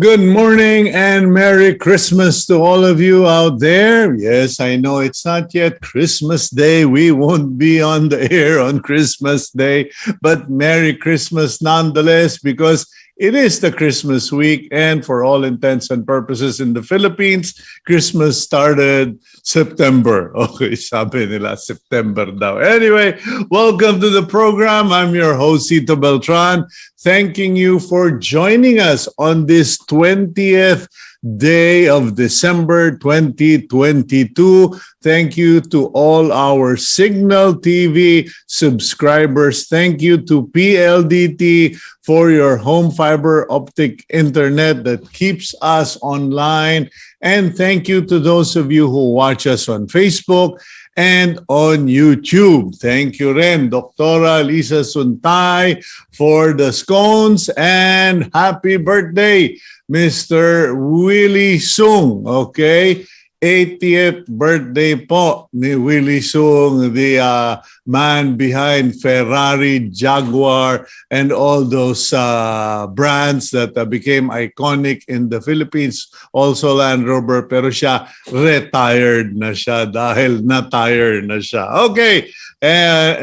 Good morning and Merry Christmas to all of you out there. Yes, I know it's not yet Christmas Day. We won't be on the air on Christmas Day, but Merry Christmas nonetheless, because it is the Christmas week, and for all intents and purposes in the Philippines, Christmas started September. Okay, sabi nila September daw. Anyway, welcome to the program. I'm your host, Cito Beltran, thanking you for joining us on this 20th day of December 2022. Thank you to all our Cignal TV subscribers. Thank you to PLDT for your home fiber optic internet that keeps us online. And thank you to those of you who watch us on Facebook and on YouTube. Thank you rin, Dr. Lisa Suntay, for the scones, and happy birthday, Mr. Willie Sung, okay? 80th birthday po ni Willie Sung, the man behind Ferrari, Jaguar, and all those brands that became iconic in the Philippines. Also Land Rover, pero siya retired na siya dahil na-tire na siya. Okay,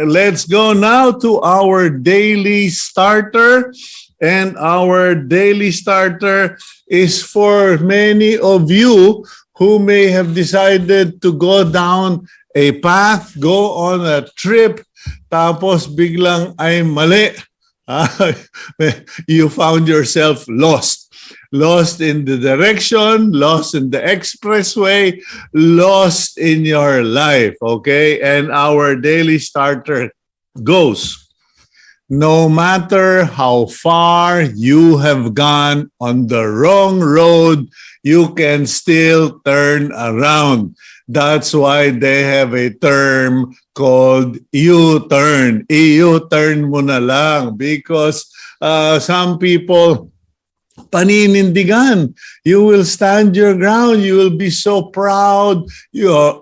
let's go now to our daily starter. And our daily starter is for many of you who may have decided to go down a path, go on a trip, tapos biglang ay mali. You found yourself lost. Lost in the direction, lost in the expressway, lost in your life, okay? And our daily starter goes: no matter how far you have gone on the wrong road, you can still turn around. That's why they have a term called U-turn. I-U-turn mo na lang, because some people paninindigan. You will stand your ground. You will be so proud. You'll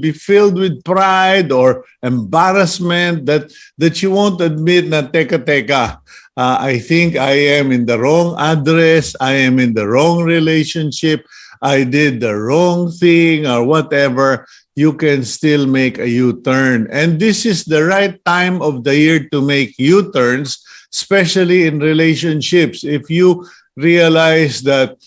be filled with pride or embarrassment that you won't admit na teka. I think I am in the wrong address. I am in the wrong relationship. I did the wrong thing or whatever. You can still make a U-turn. And this is the right time of the year to make U-turns, especially in relationships. If you realize that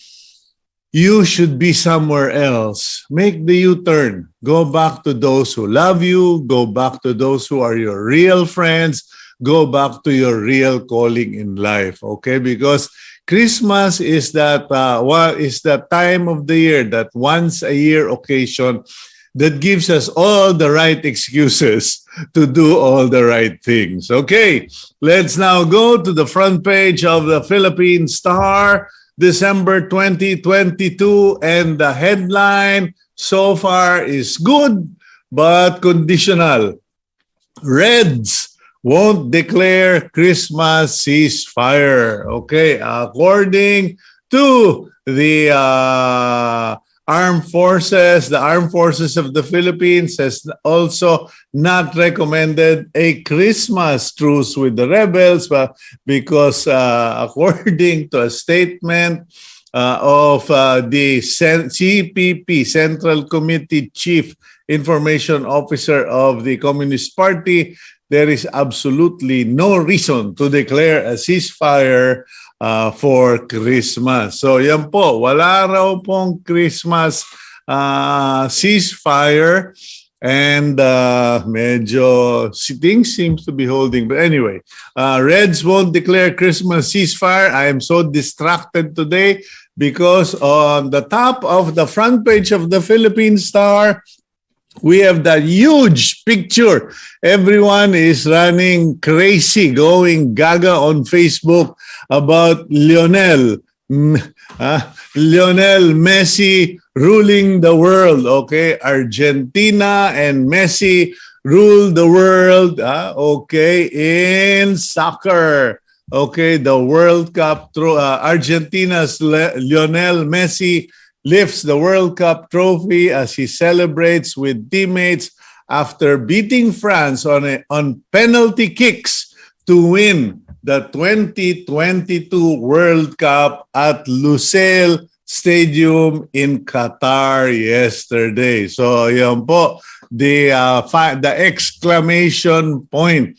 you should be somewhere else, make the U-turn. Go back to those who love you. Go back to those who are your real friends. Go back to your real calling in life, okay? Because Christmas is that time of the year, that once a year occasion that gives us all the right excuses to do all the right things. Okay, let's now go to the front page of the Philippine Star, December 2022, and the headline so far is good but conditional. Reds won't declare Christmas ceasefire. Okay, according to the armed forces of the Philippines has also not recommended a Christmas truce with the rebels, but because according to a statement of the CPP, Central Committee Chief Information Officer of the Communist Party, there is absolutely no reason to declare a ceasefire for Christmas. So yan po, wala raw pong Christmas ceasefire, and medyo things seems to be holding. But anyway, Reds won't declare Christmas ceasefire. I am so distracted today because on the top of the front page of the Philippine Star, we have that huge picture. Everyone is running crazy, going gaga on Facebook about Lionel Messi ruling the world. Okay, Argentina and Messi rule the world. Okay, in soccer. Okay, the World Cup. Argentina's Lionel Messi lifts the World Cup trophy as he celebrates with teammates after beating France on penalty kicks to win the 2022 World Cup at Lusail Stadium in Qatar yesterday. So yan po, the exclamation point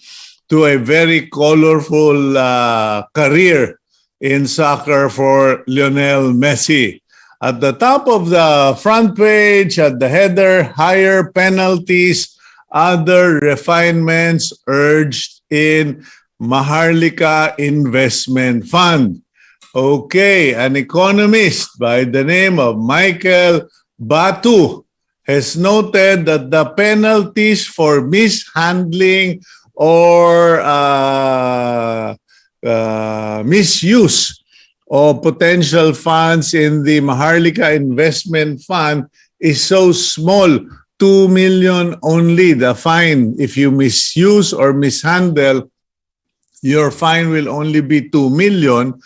to a very colorful career in soccer for Lionel Messi. At the top of the front page, at the header, higher penalties, other refinements urged in Maharlika Investment Fund. Okay, an economist by the name of Michael Batu has noted that the penalties for mishandling or misuse of potential funds in the Maharlika Investment Fund is so small, 2 million only the fine. If you misuse or mishandle, your fine will only be 2 million,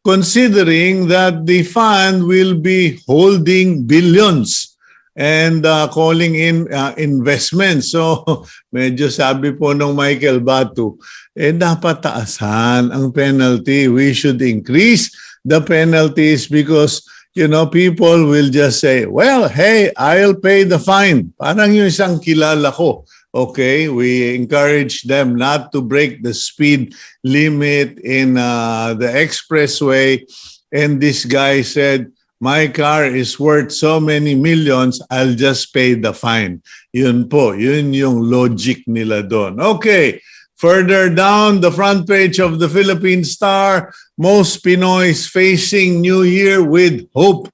considering that the fund will be holding billions and calling in investments. So, medyo sabi po ng Michael Batu, dapat taasan ang penalty. We should increase the penalties because, you know, people will just say, well, hey, I'll pay the fine. Parang yung isang kilala ko. Okay, we encourage them not to break the speed limit in the expressway. And this guy said, my car is worth so many millions, I'll just pay the fine. Yun po, yun yung logic nila doon. Okay, further down the front page of the Philippine Star, most Pinoys facing New Year with hope.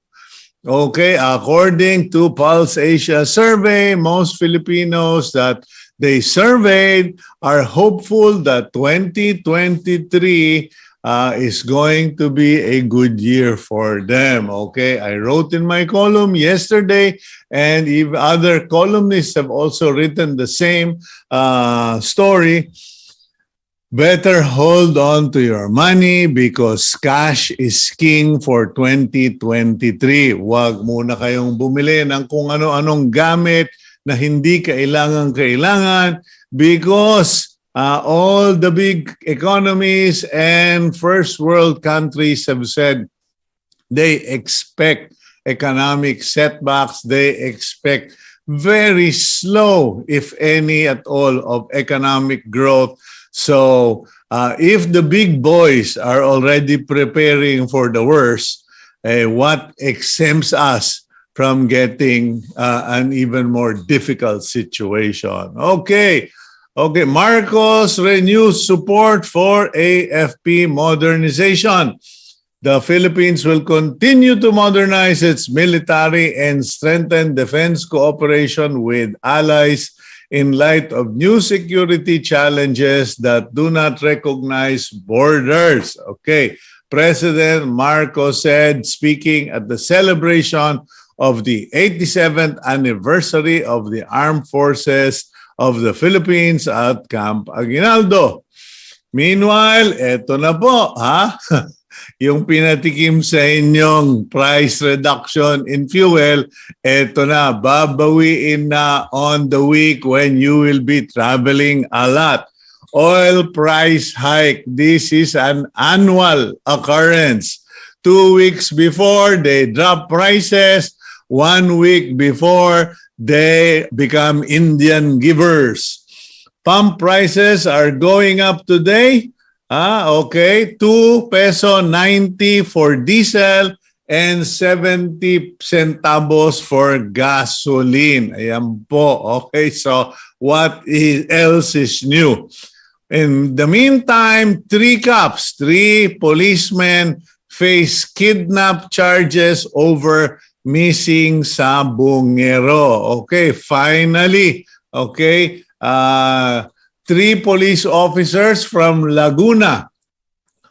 Okay, according to Pulse Asia survey, most Filipinos that they surveyed are hopeful that 2023 is going to be a good year for them. Okay, I wrote in my column yesterday, and even other columnists have also written the same story. Better hold on to your money because cash is king for 2023. Huwag muna kayong bumili ng kung ano-anong gamit na hindi kailangan because all the big economies and first world countries have said they expect economic setbacks. They expect very slow, if any at all, of economic growth. So if the big boys are already preparing for the worst, what exempts us from getting an even more difficult situation? Okay, Marcos renews support for AFP modernization. The Philippines will continue to modernize its military and strengthen defense cooperation with allies in light of new security challenges that do not recognize borders. Okay, President Marcos said, speaking at the celebration of the 87th anniversary of the Armed Forces of the Philippines at Camp Aguinaldo. Meanwhile, eto na po, yung pinatikim sa inyong price reduction in fuel, eto na, babawiin na on the week when you will be traveling a lot. Oil price hike, this is an annual occurrence. 2 weeks before, they drop prices. 1 week before, they become Indian givers. Pump prices are going up today. Okay, 2 peso 90 for diesel and 70 centavos for gasoline. Ayan po. Okay, so what else is new? In the meantime, 3 cops, 3 policemen face kidnap charges over missing sa Bungero. Okay, finally, okay, 3 police officers from Laguna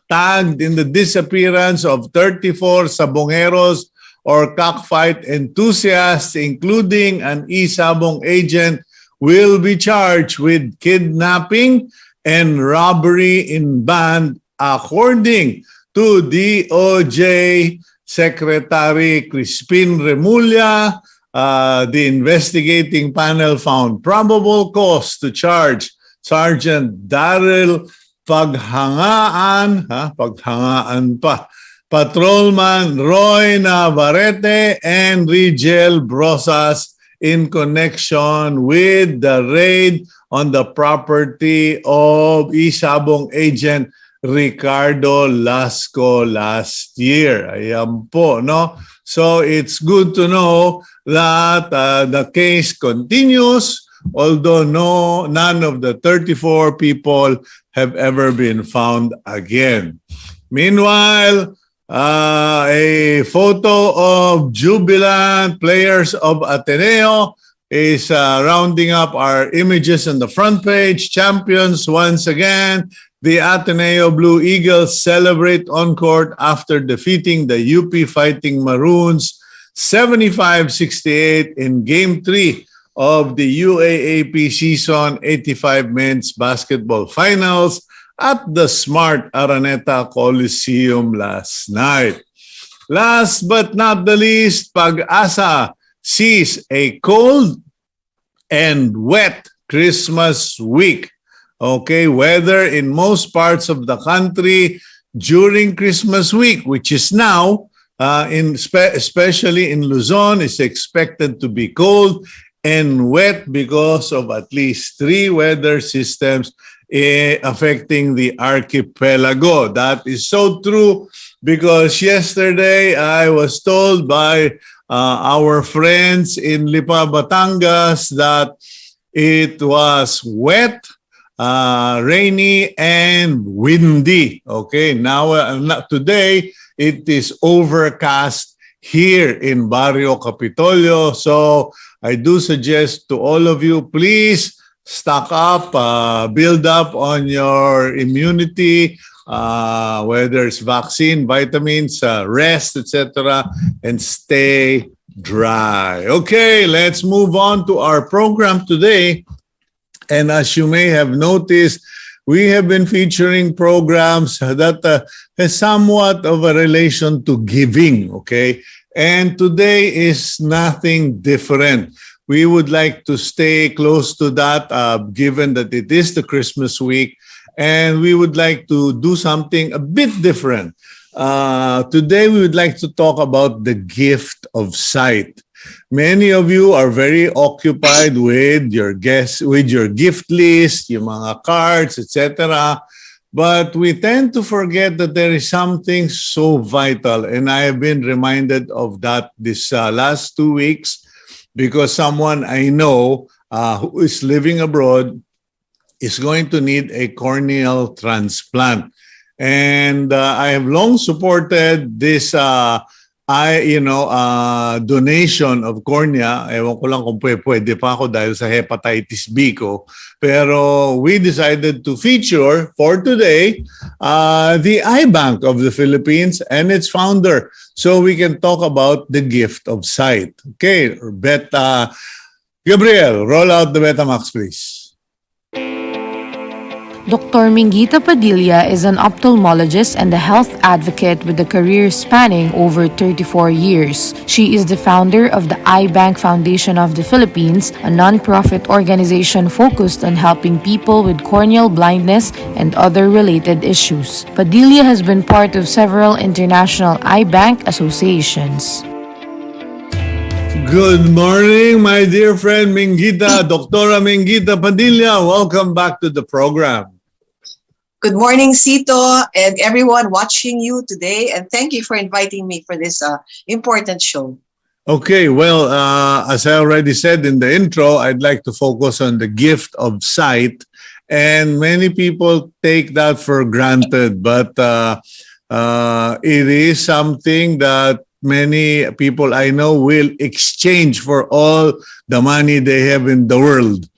tagged in the disappearance of 34 sabongeros or cockfight enthusiasts, including an e-sabong agent, will be charged with kidnapping and robbery in band, according to DOJ Secretary Crispin Remulla. The investigating panel found probable cause to charge Sergeant Daryl paghangaan pa, Patrolman Roy Navarrete and Rigel Brosas in connection with the raid on the property of Isabong agent Ricardo Lasco last year. Ayan po, no? So it's good to know that the case continues, although none of the 34 people have ever been found again. Meanwhile, a photo of jubilant players of Ateneo is rounding up our images on the front page. Champions once again. The Ateneo Blue Eagles celebrate on court after defeating the UP Fighting Maroons 75-68 in Game 3 of the UAAP Season 85 Men's Basketball Finals at the Smart Araneta Coliseum last night. Last but not the least, Pag-asa sees a cold and wet Christmas week. Okay, weather in most parts of the country during Christmas week, which is now, especially in Luzon, is expected to be cold and wet because of at least 3 weather systems affecting the archipelago. That is so true because yesterday I was told by our friends in Lipa, Batangas that it was wet, rainy and windy. Okay, now today it is overcast here in Barrio Capitolio. So I do suggest to all of you, please stock up, build up on your immunity, whether it's vaccine, vitamins, rest, etc., and stay dry. Okay, let's move on to our program today. And as you may have noticed, we have been featuring programs that has somewhat of a relation to giving, okay? And today is nothing different. We would like to stay close to that, given that it is the Christmas week, and we would like to do something a bit different. Today, we would like to talk about the gift of sight. Many of you are very occupied with your gift list, yung mga cards, etc. But we tend to forget that there is something so vital, and I have been reminded of that this last 2 weeks because someone I know who is living abroad is going to need a corneal transplant. And I have long supported this donation of cornea. Ewan ko lang kung pwede pa ako dahil sa hepatitis B ko. Pero we decided to feature for today the Eye Bank of the Philippines and its founder. So we can talk about the gift of sight. Okay, Gabriel, roll out the Betamax, please. Dr. Minguita Padilla is an ophthalmologist and a health advocate with a career spanning over 34 years. She is the founder of the Eye Bank Foundation of the Philippines, a non-profit organization focused on helping people with corneal blindness and other related issues. Padilla has been part of several international eye bank associations. Good morning, my dear friend Minguita, Doctora Minguita Padilla. Welcome back to the program. Good morning, Cito, and everyone watching you today. And thank you for inviting me for this important show. Okay, well, as I already said in the intro, I'd like to focus on the gift of sight. And many people take that for granted, but it is something that many people I know will exchange for all the money they have in the world.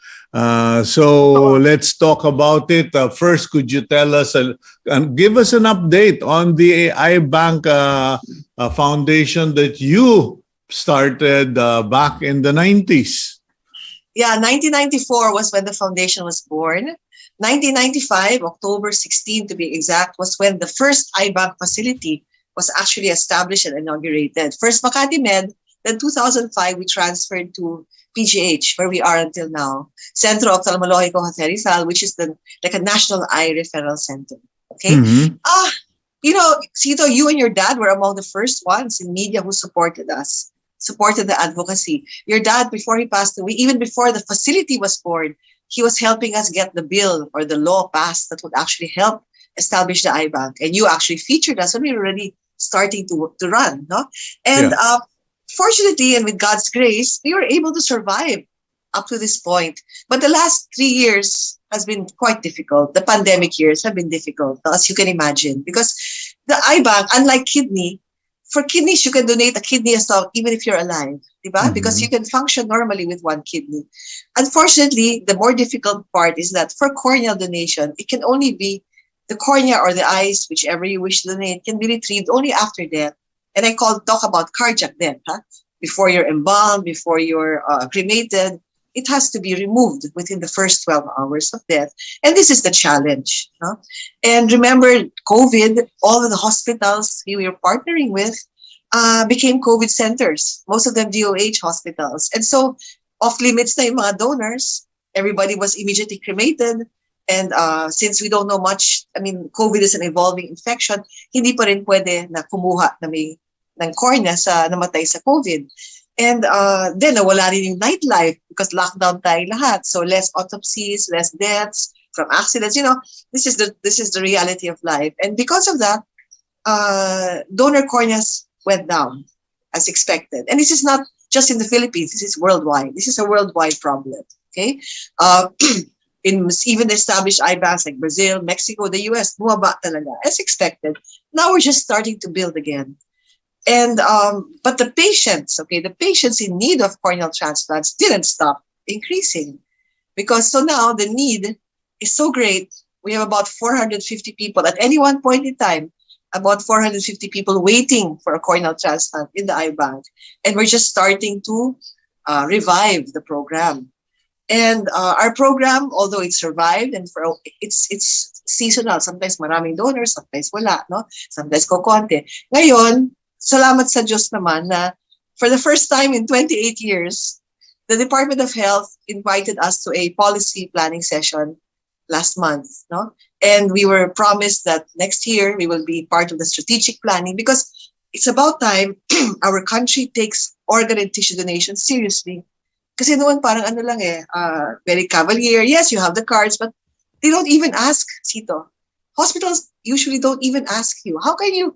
So let's talk about it. First, could you tell us and give us an update on the Eye Bank Foundation that you started back in the 90s? Yeah, 1994 was when the foundation was born. 1995, October 16 to be exact, was when the first Eye Bank facility was actually established and inaugurated. First Makati Med, Then 2005, we transferred to PGH, where we are until now, Centro Oftalmologico Jose Rizal, which is like a national eye referral center. Okay. Mhm. Cito, you and your dad were among the first ones in media who supported us, supported the advocacy. Your dad, before he passed away, even before the facility was born, he was helping us get the bill or the law passed that would actually help establish the eye bank. And you actually featured us when we were already starting to run. No? And Yeah. Fortunately, and with God's grace, we were able to survive up to this point. But the last 3 years has been quite difficult. The pandemic years have been difficult, as you can imagine, because the eye bank, unlike kidney, for kidneys, you can donate a kidney as well, even if you're alive, diba? Because you Mhm. can function normally with one kidney. Unfortunately, the more difficult part is that for corneal donation, it can only be the cornea or the eyes, whichever you wish to donate, can be retrieved only after death. And talk about cardiac death, huh? Before you're embalmed, before you're cremated, it has to be removed within the first 12 hours of death. And this is the challenge. Huh? And remember, COVID, all of the hospitals we were partnering with became COVID centers, most of them DOH hospitals. And so, off limits na yung mga donors, everybody was immediately cremated. And since we don't know much, I mean, COVID is an evolving infection, hindi pa rin pwede na kumuha na may ng cornea sa namatay sa COVID. And then nawala rin yung nightlife because lockdown tayo lahat. So less autopsies, less deaths from accidents. This is the reality of life. And because of that, donor corneas went down as expected. And this is not just in the Philippines. This is worldwide. This is a worldwide problem. Okay. In even established eye banks like Brazil, Mexico, the US, bumaba talaga as expected. Now we're just starting to build again. And but the patients in need of corneal transplants didn't stop increasing, because so now the need is so great. We have about 450 people at any one point in time, about 450 people waiting for a corneal transplant in the eye bank, and we're just starting to revive the program. And our program, although it survived, and it's seasonal. Sometimes maraming donors, sometimes wala, no? Sometimes kokonte. Ngayon, salamat sa Diyos naman na for the first time in 28 years, the Department of Health invited us to a policy planning session last month, no? And we were promised that next year we will be part of the strategic planning, because it's about time our country takes organ and tissue donation seriously. Kasi noon parang very cavalier. Yes, you have the cards, but they don't even ask, Cito. Hospitals usually don't even ask you. How can you?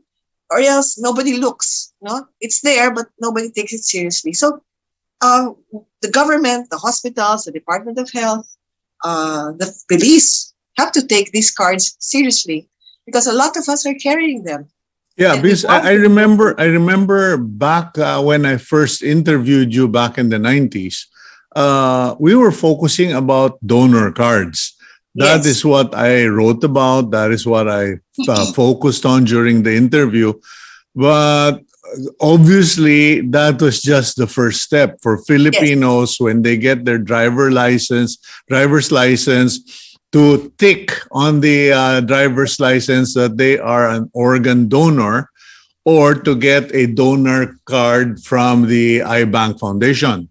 Or else nobody looks. No, it's there, but nobody takes it seriously. So, the government, the hospitals, the Department of Health, the police have to take these cards seriously, because a lot of us are carrying them. Yeah, And we because want I remember back when I first interviewed you back in the 90s, we were focusing about donor cards. That Yes. is what I wrote about. That is what I focused on during the interview. But obviously, that was just the first step for Filipinos when they get their driver's license, to tick on the driver's license that they are an organ donor, or to get a donor card from the iBank Foundation.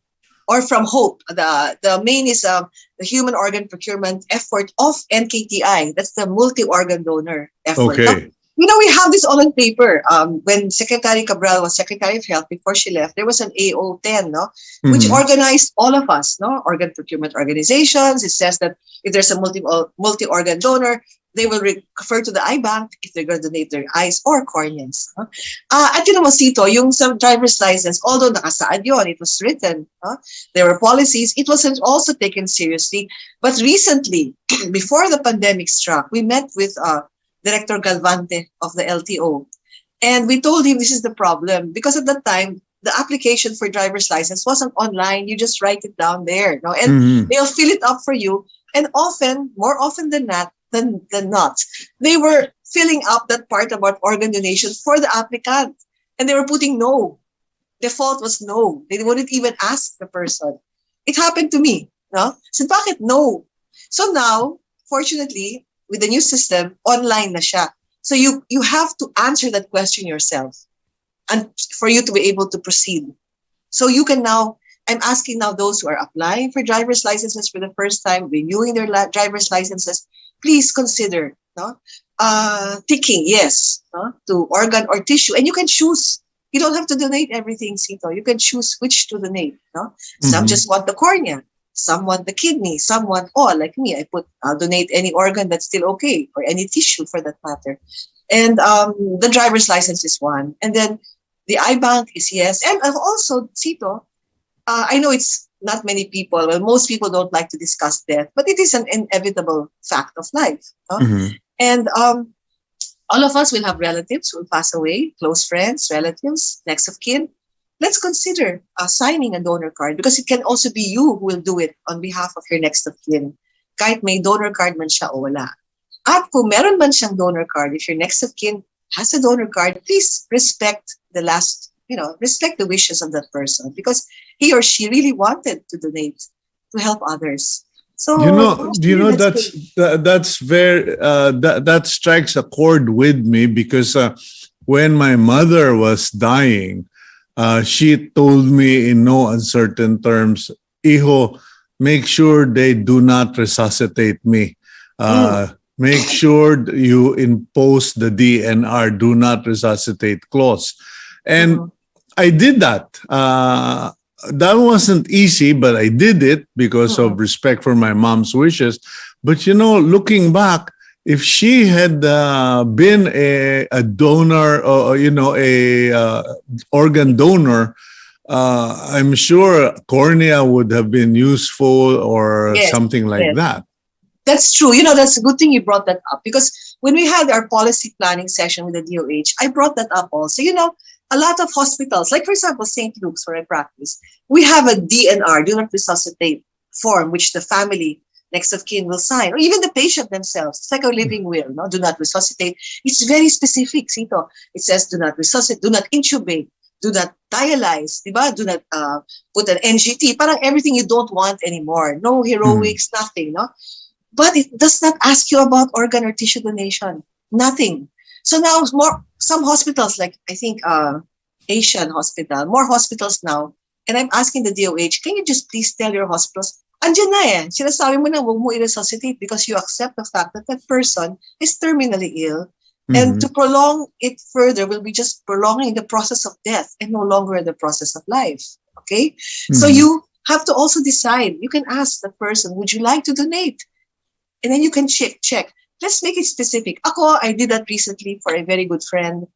Or from HOPE. The main is the human organ procurement effort of NKTI. That's the multi-organ donor effort. Okay. Now, we have this all on paper. When Secretary Cabral was Secretary of Health, before she left, there was an AO10, no, which Mhm. organized all of us, no, organ procurement organizations. It says that if there's a multi-organ donor, they will refer to the eye bank if they're going to donate their eyes or corneas. No? At yun naman, Cito, yung sa driver's license, although nakasaad yun, it was written, no? There were policies, it wasn't also taken seriously. But recently, before the pandemic struck, we met with Director Galvante of the LTO. And we told him this is the problem, because at that time, the application for driver's license wasn't online. You just write it down there, no? And Mhm. they'll fill it up for you. And more often than not, they were filling up that part about organ donation for the applicant. And they were putting no. Default was no. They wouldn't even ask the person. It happened to me. No? So bakit no? So now, fortunately, with the new system, online na siya. So you have to answer that question yourself, and for you to be able to proceed. So you can now, I'm asking now those who are applying for driver's licenses for the first time, renewing their driver's licenses, please consider ticking yes to organ or tissue. And you can choose. You don't have to donate everything, Cito. You can choose which to donate. No? Some just want the cornea. Some want the kidney. Some want all. Like me, I'll donate any organ that's still okay, or any tissue for that matter. And the driver's license is one. And then the eye bank is yes. And also, Cito, I know it's not many people, well, most people don't like to discuss death, but it is an inevitable fact of life. And all of us will have relatives who will pass away, close friends, relatives, next of kin. Let's consider signing a donor card, because it can also be you who will do it on behalf of your next of kin. Kahit may donor card man siya o wala. At kung meron man siyang donor card, if your next of kin has a donor card, please respect respect the wishes of that person, because he or she really wanted to donate to help others. So that's very that strikes a chord with me, because when my mother was dying, she told me in no uncertain terms, "Iho, make sure they do not resuscitate me. Make sure you impose the DNR, do not resuscitate clause." And I did that. That wasn't easy, but I did it because of respect for my mom's wishes. But looking back, if she had been a donor, or a organ donor, I'm sure cornea would have been useful, or something like that. That's true. That's a good thing you brought that up, because when we had our policy planning session with the DOH, I brought that up also. A lot of hospitals, like for example, St. Luke's, where I practice, we have a DNR, do not resuscitate form, which the family next of kin will sign, or even the patient themselves. It's like a living will, no? Do not resuscitate. It's very specific, Cito. It says do not resuscitate, do not intubate, do not dialyze, diba? Do not put an NGT, parang everything you don't want anymore. No heroics, nothing, no? But it does not ask you about organ or tissue donation. Nothing. So now some hospitals, like I think Asian Hospital, more hospitals now, and I'm asking the DOH, can you just please tell your hospitals, andyan na sinasabi mo na huwag mo i-resuscitate, because you accept the fact that that person is terminally ill. And to prolong it further will be just prolonging the process of death and no longer the process of life. Okay? So you have to also decide. You can ask the person, would you like to donate? And then you can check. Let's make it specific. I did that recently for a very good friend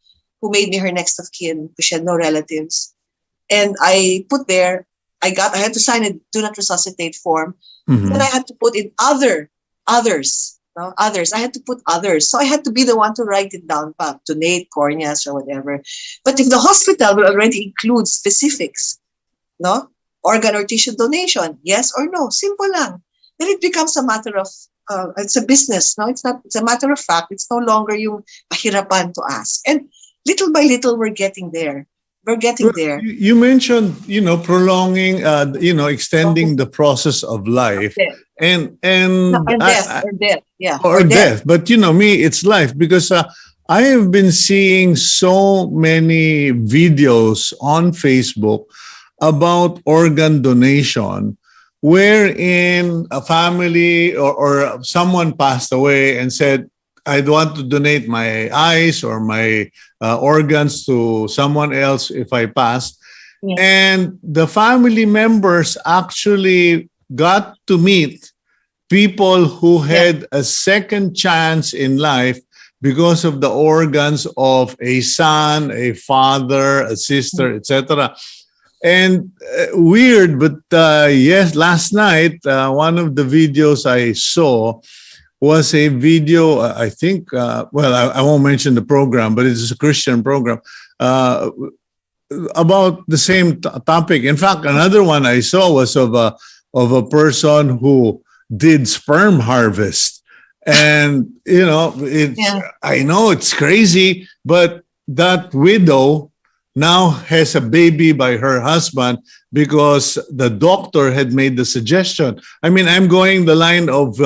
who made me her next of kin, because she had no relatives. And I put there, I had to sign a do not resuscitate form. Then I had to put in others. I had to put others. So I had to be the one to write it down, donate corneas or whatever. But if the hospital will already include specifics, no? Organ or tissue donation, yes or no, simple lang. Then it becomes a matter of it's a business, no? It's not. It's a matter of fact. It's no longer yung pahirapan to ask. And little by little, we're getting there. You mentioned, prolonging, extending the process of life, and death, yeah, or death. But me, it's life, because I have been seeing so many videos on Facebook about organ donation, wherein a family or someone passed away and said, I'd want to donate my eyes or my organs to someone else if I pass. Yeah. And the family members actually got to meet people who had a second chance in life because of the organs of a son, a father, a sister, etc. And weird, but yes, last night, one of the videos I saw was a video, I think, I won't mention the program, but it's a Christian program, about the same topic. In fact, another one I saw was of a person who did sperm harvest. And, I know it's crazy, but that widow now has a baby by her husband because the doctor had made the suggestion. I mean, I'm going the line of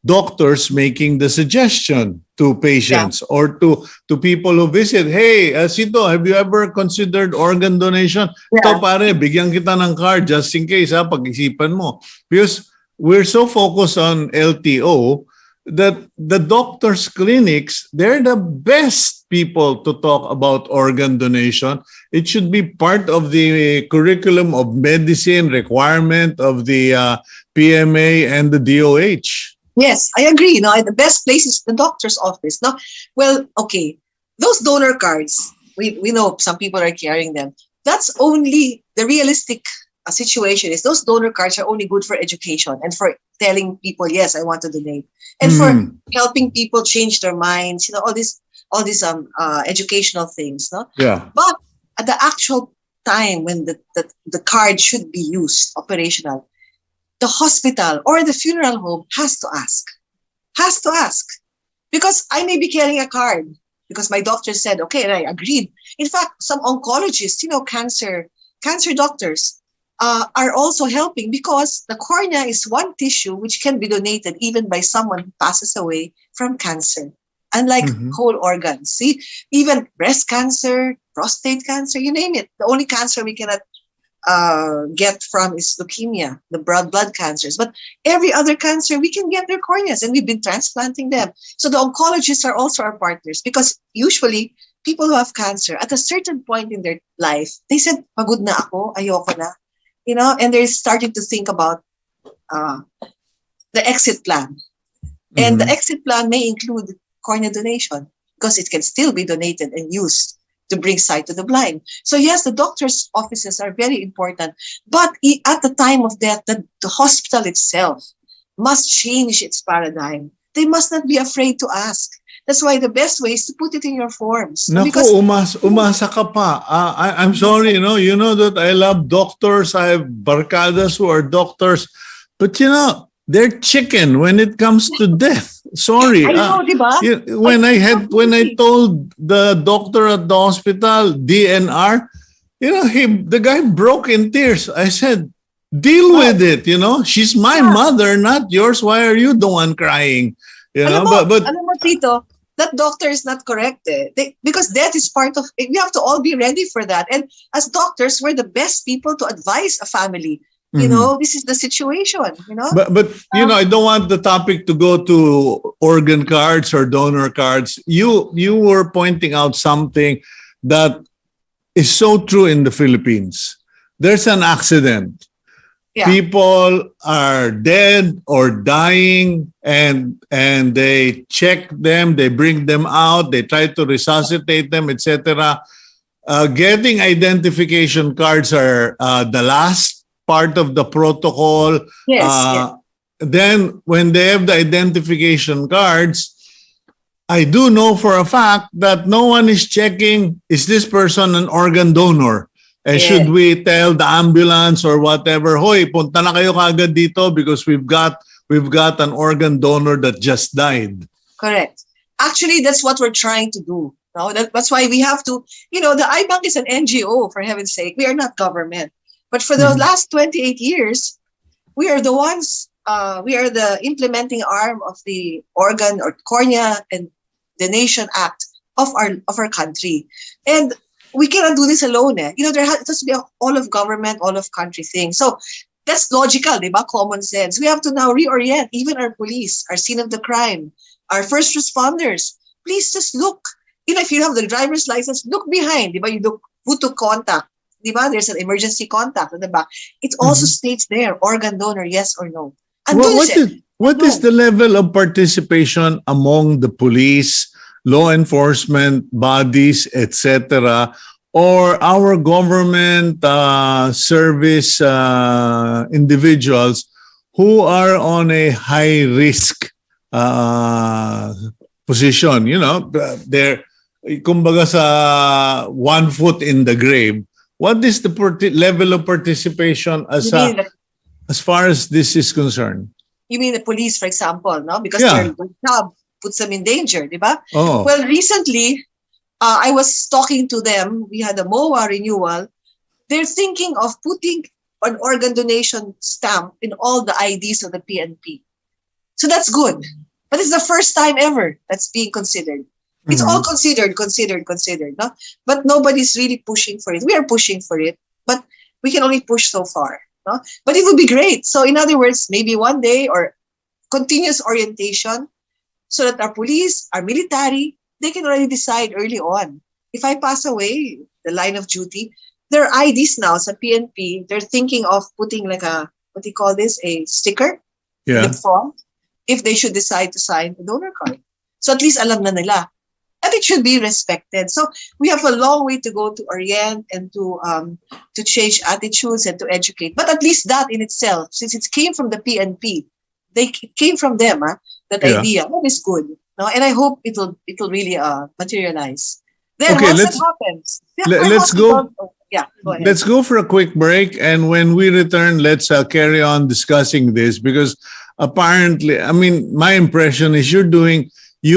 doctors making the suggestion to patients or to people who visit. Hey, Cito, have you ever considered organ donation? Ito pare, bigyan kita ng card just in case, pag-isipan mo. Because we're so focused on LTO that the doctors' clinics, they're the best people to talk about organ donation. It should be part of the curriculum of medicine requirement of the PMA and the DOH. Yes, I agree. The best place is the doctor's office. No, well, okay, those donor cards, we know some people are carrying them. That's only the realistic situation. Is those donor cards are only good for education and for telling people, yes, I want to donate, and for helping people change their minds. All these educational things. No, but at the actual time when the card should be used, operational, the hospital or the funeral home has to ask, because I may be carrying a card because my doctor said, okay, and I agreed. In fact, some oncologists, cancer doctors are also helping, because the cornea is one tissue which can be donated even by someone who passes away from cancer, unlike whole organs. See, even breast cancer, prostate cancer, you name it. The only cancer we cannot get from is leukemia, the blood cancers. But every other cancer, we can get their corneas, and we've been transplanting them. So the oncologists are also our partners, because usually people who have cancer, at a certain point in their life, they said, pagod na ako, ayoko na. And they're starting to think about the exit plan. And the exit plan may include cornea donation, because it can still be donated and used to bring sight to the blind. So yes, the doctor's offices are very important. But at the time of death, the hospital itself must change its paradigm. They must not be afraid to ask. That's why the best way is to put it in your forms. Naku, umasa ka pa. I'm sorry, you know that I love doctors. I have barcadas who are doctors. But they're chicken when it comes to death. Sorry. I know, diba? When I told the doctor at the hospital, DNR, the guy broke in tears. I said, deal with it, She's my mother, not yours. Why are you the one crying? Alam mo, Tito, that doctor is not correct. Because death is part of it. We have to all be ready for that. And as doctors, we're the best people to advise a family. This is the situation, But I don't want the topic to go to organ cards or donor cards. You were pointing out something that is so true in the Philippines. There's an accident. Yeah. People are dead or dying, and they check them, they bring them out, they try to resuscitate them, etc. Getting identification cards are the last part of the protocol. Yes. Then when they have the identification cards, I do know for a fact that no one is checking, is this person an organ donor? And should we tell the ambulance or whatever, hoy, punta na kayo kagad dito because we've got an organ donor that just died. Correct. Actually, that's what we're trying to do. That's why we have to, the iBank is an NGO, for heaven's sake. We are not government. But for the last 28 years, we are the ones, we are the implementing arm of the Organ or Cornea and Donation Act of our country. And we cannot do this alone. There has to be all of government, all of country thing. So that's logical, diba? Common sense. We have to now reorient even our police, our scene of the crime, our first responders. Please just look. If you have the driver's license, look behind. Diba? You look who to contact. Diba? There's an emergency contact at the back. It also states there, organ donor, yes or no. And what is the level of participation among the police, law enforcement bodies, etc., or our government service individuals who are on a high risk position? They're kumbaga sa 1 foot in the grave. What is the level of participation as far as this is concerned? You mean the police, for example, no? Because their job puts them in danger, diba? Oh. Well, recently, I was talking to them. We had a MOA renewal. They're thinking of putting an organ donation stamp in all the IDs of the PNP. So that's good. But it's the first time ever that's being considered. It's all considered, no? But nobody's really pushing for it. We are pushing for it, but we can only push so far, no? But it would be great. So in other words, maybe one day or continuous orientation so that our police, our military, they can already decide early on. If I pass away, the line of duty, there are IDs now sa PNP. They're thinking of putting like a, what do you call this, a sticker in Yeah. the front if they should decide to sign a donor card. So at least alam na nila. And it should be respected. So we have a long way to go to orient and to change attitudes and to educate. But at least that in itself, since it came from the PNP, it came from them. That Yeah. idea, that is good. No, and I hope it'll really materialize. Then Okay, once let's- it happens, let's go. Yeah, go ahead. Let's go for a quick break, and when we return, let's carry on discussing this, because apparently, I mean, my impression is you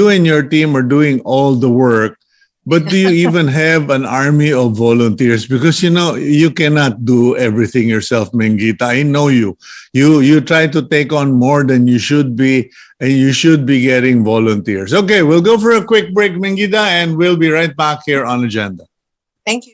and your team are doing all the work, but do you even have an army of volunteers? Because you cannot do everything yourself, Minguita. I know you. You try to take on more than you should be, and you should be getting volunteers. Okay, we'll go for a quick break, Minguita, and we'll be right back here on Agenda. Thank you.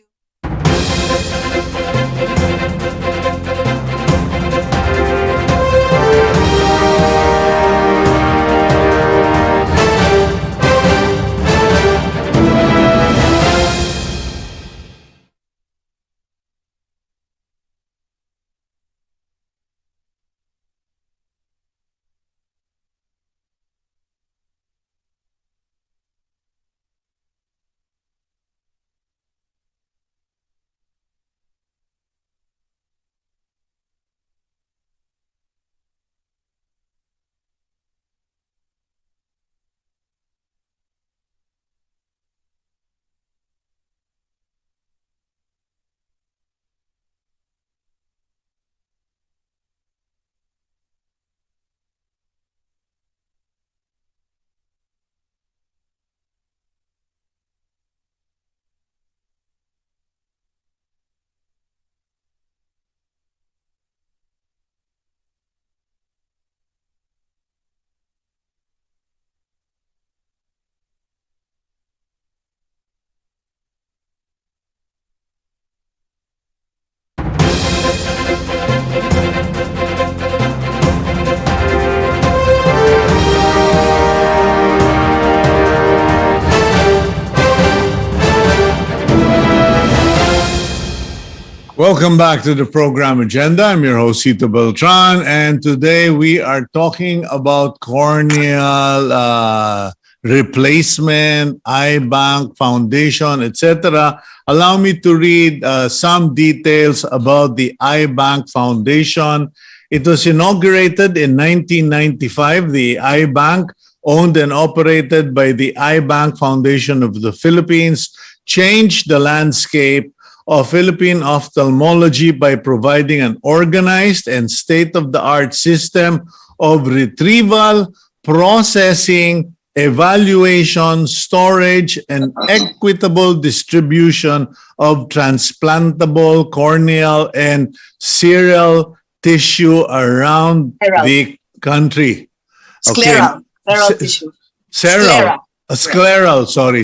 Welcome back to the program Agenda. I'm your host, Cito Beltran, and today we are talking about corneal replacement, eye bank, foundation, etc. Allow me to read some details about the eye bank foundation. It was inaugurated in 1995. The eye bank, owned and operated by the Eye Bank Foundation of the Philippines, changed the landscape of Philippine ophthalmology by providing an organized and state-of-the-art system of retrieval, processing, evaluation, storage, and equitable distribution of transplantable corneal and serial tissue around Scleral. the country. Scleral. Scleral tissue. Scleral. Scleral. Sorry.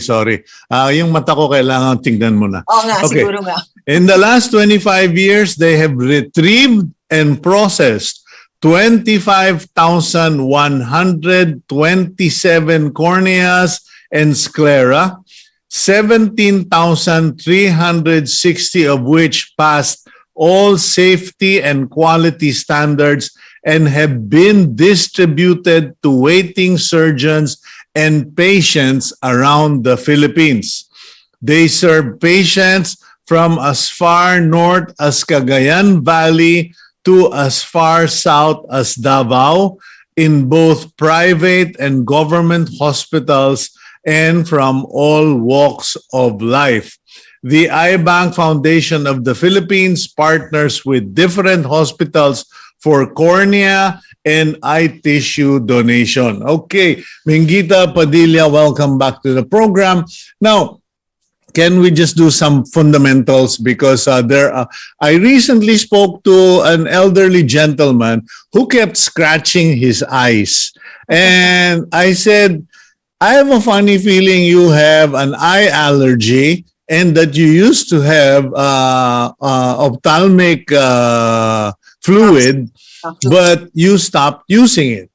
Yung mata ko kailangan tingnan mo na. Oo nga, Okay. siguro nga. In the last 25 years, they have retrieved and processed 25,127 corneas and sclera, 17,360 of which passed all safety and quality standards and have been distributed to waiting surgeons and patients around the Philippines. They serve patients from as far north as Cagayan Valley to as far south as Davao in both private and government hospitals and from all walks of life. The Eye Bank Foundation of the Philippines partners with different hospitals for cornea and eye tissue donation. Okay, Minguita Padilla, welcome back to the program. Now, can we just do some fundamentals? Because I recently spoke to an elderly gentleman who kept scratching his eyes. And I said, I have a funny feeling you have an eye allergy and that you used to have ophthalmic fluid, but you stopped using it.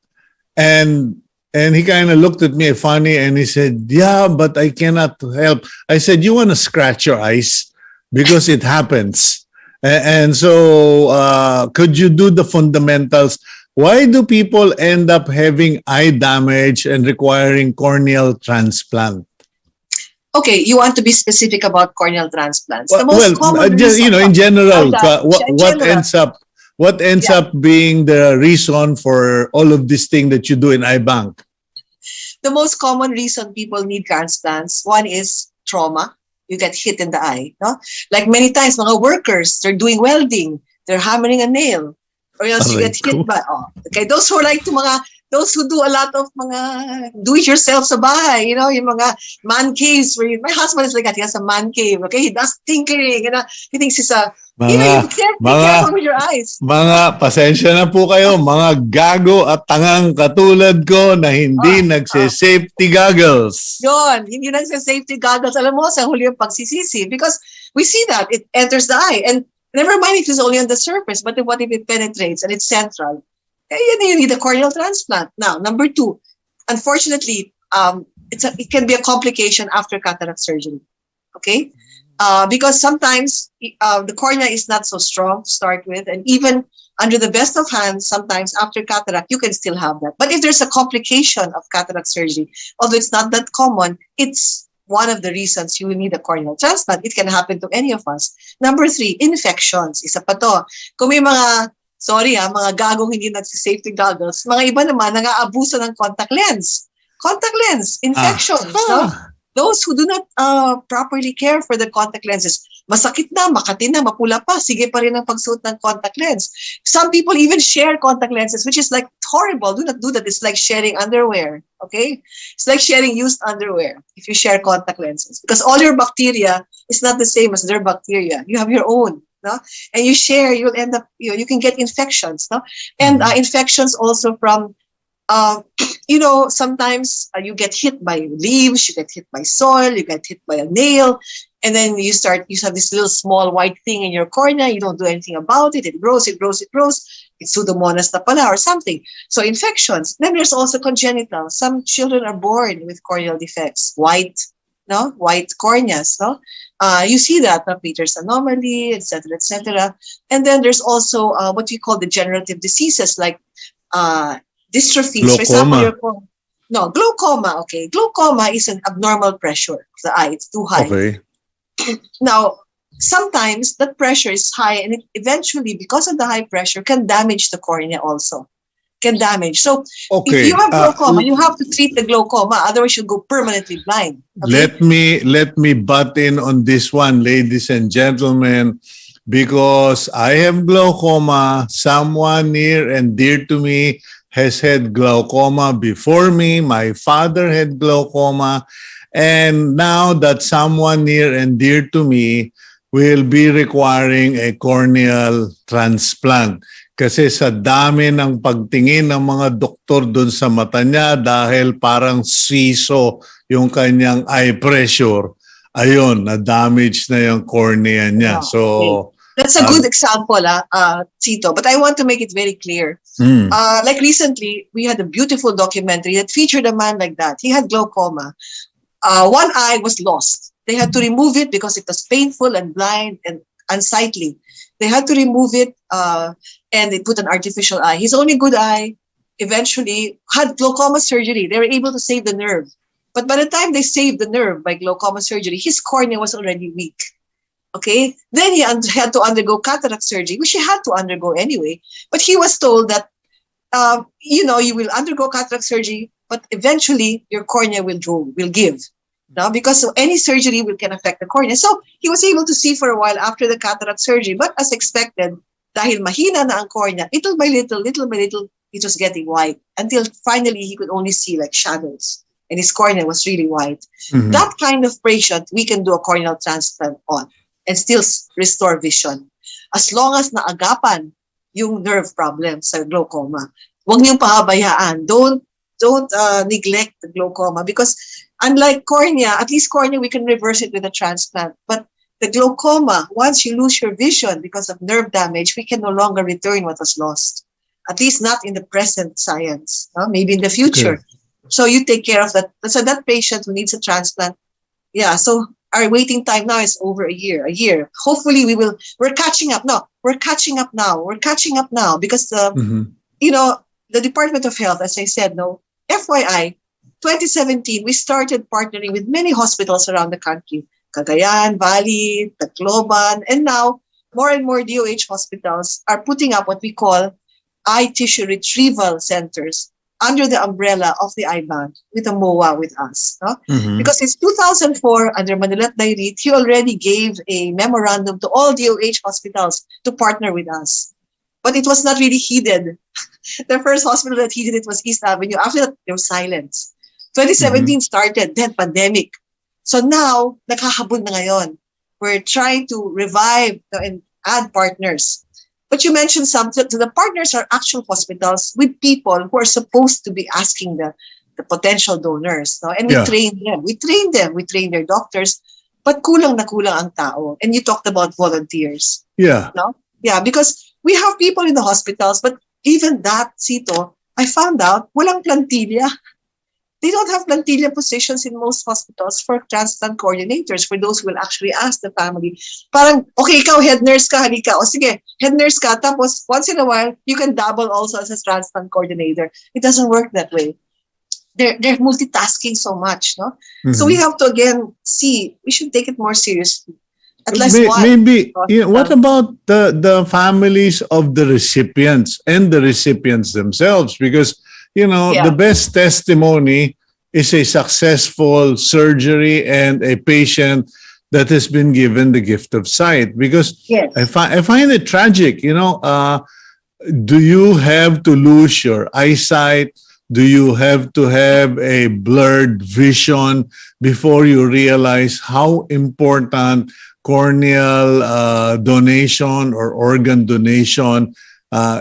And he kind of looked at me funny and he said, yeah, but I cannot help. I said, you want to scratch your eyes? Because it happens. And so could you do the fundamentals? Why do people end up having eye damage and requiring corneal transplant? Okay, you want to be specific about corneal transplants. Well, The most common just, reason in general, in what general. ends Yeah. up being the reason for all of this thing that you do in iBank? The most common reason people need transplants, one is trauma. You get hit in the eye. No? Like many times, mga workers, they're doing welding, they're hammering a nail, or else you get hit by, okay, those who like to those who do a lot of mga do-it-yourself sa bahay, yung mga man caves where my husband is like that, he has a man cave, okay, he does tinkering, he thinks he's a, you be careful with your eyes. Mga pasensya na po kayo, mga gago at tangang katulad ko na hindi nagse-safety goggles. Yun, hindi nagse-safety goggles. Alam mo, sa huli yung pagsisisi. Because we see that, it enters the eye. And never mind if it's only on the surface, but what if it penetrates and it's central? You need a corneal transplant. Now, number 2, unfortunately, it can be a complication after cataract surgery. Okay? Because sometimes the cornea is not so strong to start with, and even under the best of hands, sometimes after cataract, you can still have that. But if there's a complication of cataract surgery, although it's not that common, it's one of the reasons you will need a corneal transplant. It can happen to any of us. Number 3, infections. Isa pa to. Kung may mga mga gagong hindi nagsi-safety goggles, mga iba naman nang-aabuso ng contact lens. Contact lens, infections. No? Those who do not properly care for the contact lenses, masakit na, makati na, mapula pa, sige pa rin ang pagsuot ng contact lens. Some people even share contact lenses, which is like horrible. Do not do that. It's like sharing underwear, okay? It's like sharing used underwear if you share contact lenses, because all your bacteria is not the same as their bacteria. You have your own, no? And you share, you'll end up, you can get infections, no? And infections also from sometimes you get hit by leaves, you get hit by soil, you get hit by a nail, and then you have this little small white thing in your cornea, you don't do anything about it, it grows, it's Pseudomonas na pala or something. So infections. Then there's also congenital. Some children are born with corneal defects, white corneas, no? You see that, Peter's anomaly, etc., etc. And then there's also what we call degenerative diseases like dystrophies. Glaucoma. For example, glaucoma. Okay, glaucoma is an abnormal pressure of the eye. It's too high. Okay. Now, sometimes that pressure is high, and it eventually, because of the high pressure, can damage the cornea also. Can damage. So, if you have glaucoma, you have to treat the glaucoma. Otherwise, you'll go permanently blind. Okay? Let me butt in on this one, ladies and gentlemen, because I have glaucoma. Someone near and dear to me has had glaucoma before me. My father had glaucoma. And now that someone near and dear to me will be requiring a corneal transplant. Kasi sa dami ng pagtingin ng mga doktor dun sa mata niya dahil parang siso yung kanyang eye pressure, ayun, na-damage na yung cornea niya. So, that's a good example, Cito. But I want to make it very clear. Like recently, we had a beautiful documentary that featured a man like that. He had glaucoma. One eye was lost. They had to remove it because it was painful and blind and unsightly. They had to remove it and they put an artificial eye. His only good eye eventually had glaucoma surgery. They were able to save the nerve. But by the time they saved the nerve by glaucoma surgery, his cornea was already weak. Okay? Then he had to undergo cataract surgery, which he had to undergo anyway. But he was told that, you will undergo cataract surgery, but eventually your cornea will give. No? Because any surgery can affect the cornea. So he was able to see for a while after the cataract surgery. But as expected, dahil mahina na ang cornea, little by little, it was getting white. Until finally, he could only see like shadows. And his cornea was really white. Mm-hmm. That kind of patient, we can do a corneal transplant on and still restore vision. As long as naagapan yung nerve problem sa glaucoma. Huwag niyong pahabayaan. Don't neglect the glaucoma, because unlike cornea, at least cornea we can reverse it with a transplant. But the glaucoma, once you lose your vision because of nerve damage, we can no longer return what was lost. At least not in the present science. Maybe in the future. Okay. So you take care of that. So that patient who needs a transplant, yeah. So our waiting time now is over a year. Hopefully we're catching up. No, we're catching up now. We're catching up now because Mhm. the Department of Health, as I said, no, FYI, 2017, we started partnering with many hospitals around the country. Cagayan, Valley, Tacloban, and now more and more DOH hospitals are putting up what we call eye tissue retrieval centers under the umbrella of the IBAN with a MOA with us. No? Mhm. Because since 2004, under Manilat Dairit, he already gave a memorandum to all DOH hospitals to partner with us. But it was not really heeded. The first hospital that heeded it was East Avenue. After that, there was silence. 2017 started, then pandemic. So now, nakahabol na ngayon. We're trying to revive and add partners. But you mentioned something. The partners are actual hospitals with people who are supposed to be asking the potential donors. No? And we Yeah. train them. We train their doctors. But kulang na kulang ang tao. And you talked about volunteers. Yeah. No? Yeah, because we have people in the hospitals, but even that, Cito, I found out, walang plantilla. They don't have plantilla positions in most hospitals for transplant coordinators, for those who will actually ask the family. Parang, okay, ikaw, head nurse ka, halika. O sige, head nurse ka. Tapos, once in a while, you can dabble also as a transplant coordinator. It doesn't work that way. They're multitasking so much, no? So we have to, again, see, we should take it more seriously. At least one. Maybe, what about the families of the recipients and the recipients themselves? Because, Yeah. the best testimony is a successful surgery and a patient that has been given the gift of sight. Because Yes. I find it tragic, do you have to lose your eyesight? Do you have to have a blurred vision before you realize how important corneal donation or organ donation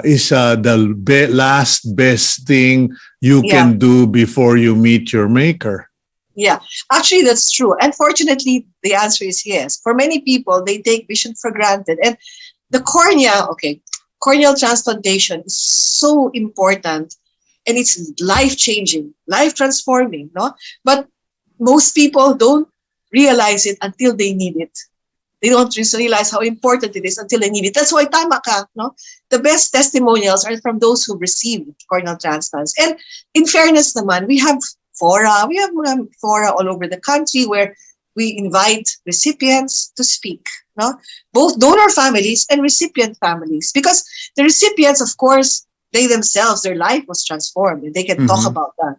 is the last best thing you can do before you meet your maker? Yeah, actually, that's true. Unfortunately, the answer is yes. For many people, they take vision for granted. And the corneal transplantation is so important, and it's life-changing, life-transforming, no? But most people don't realize it until they need it. They don't realize how important it is until they need it. That's why tama ka, no? The best testimonials are from those who received corneal transplants. And in fairness naman, we have fora. We have fora all over the country where we invite recipients to speak, no? Both donor families and recipient families. Because the recipients, of course, they themselves, their life was transformed, and they can talk about that.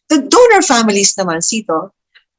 The donor families naman, Cito,